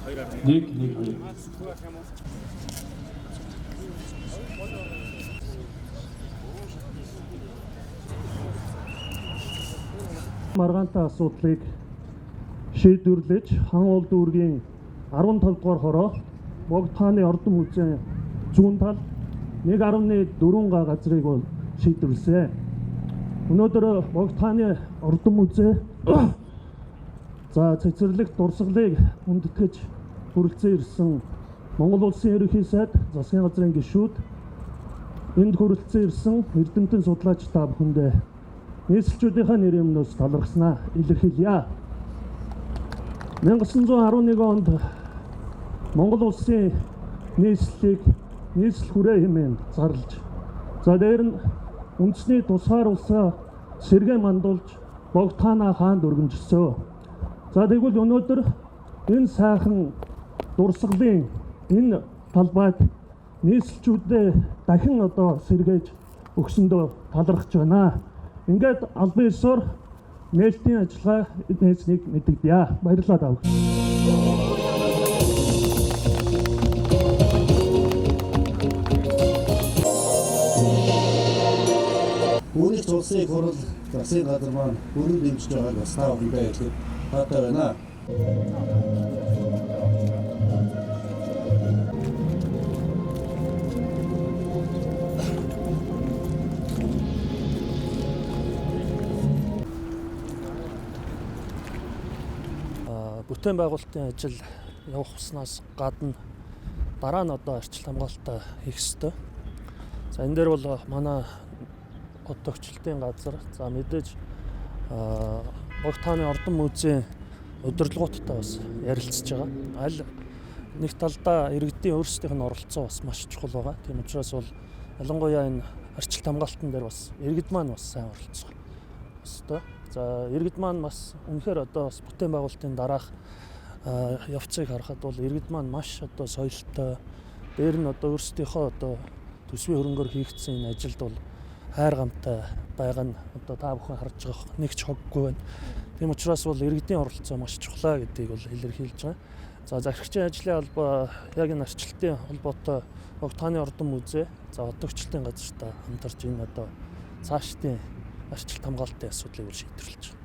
Нэг хоёр. Маргаантай асуудлыг шийдвэрлэж хан уул дүүргийн 15 дугаар хороо Богд хааны ордон музейн зүүн тал 1.4 га газрыг бол шийдвэрлсэн. Өнөөдөр Богд хааны ордон музей за цэцэрлэгт дурсгалыг хүндэтгэж хүрэлцэн ирсэн Монгол улсын ерөнхий сайд засгийн газрын гишүүд энд хүрэлцэн ирсэн эрдэмтэн судлаач та бүхэндээ нийслэлчүүдийнхээ нэрийн өмнөөс талархснаа илэрхийлье. 1911 онд Монгол улсын нийслэлийг нийслэл хүрээ хэмээн зарлж за дээр нь үндэсний тусгаар улсаа сэргээ мандуулж Богд хаанаа хаанд өргөмжилсөн. За тэгвэл өнөөдөр энэ сайхан дурсгалын энэ талбайд нийслэлчүүдэд дахин одоо сэргээж өгсөндөө талархаж байна. Ингээд албан ёсоор нээлтийн ажиллагаа эзнеснийг мэдэгдэе. Баярлалаа та бүхэн. Үүнийг улсын хурал засгийн газар маань бүрэн дэмжиж байгааг бас та бүхэндээ хэлэхэд таатай байна. Бүтээн байгуулалтын ажил явах хуснаас гадна дараа нь одоо арчил хамгаалалтаа хийх ёстой. За энэ дээр бол манай хотогчлтын газар за мэдээж Богд хааны ордон музейн удирдлагуудтай бас ярилцж байгаа. Аль нэг талдаа иргэдийн өөрсдийнх нь оролцоо бас маш чухал байгаа. Тийм учраас бол ялангуяа энэ арчил хамгаалтан дээр бас иргэд маань бас сайн оролцох ёстой. За иргэд маань бас үнэхээр одоо бас бүтээн байгуулалтын дараах явцыг харахад бол иргэд маань маш одоо соёлтой дээр нь одоо өөрсдийнхөө одоо төсвийн хөрөнгөөр хийгдсэн энэ ажилд бол хайр гамтай байгаа нь одоо та бүхэн харж байгаа нэг ч хоггүй байна. Тийм учраас бол иргэдийн оролцоо маш чухлаа гэдгийг бол илэрхийлж байгаа. За захирагчийн ажлын албаа яг энэ арчилтын холбоотой Богд хааны ордон музей за хотогчлтын газартаа хамтарч энэ одоо цаашдын арчилт хамгаалтын асуудлыг шийдвэрлэж байгаа.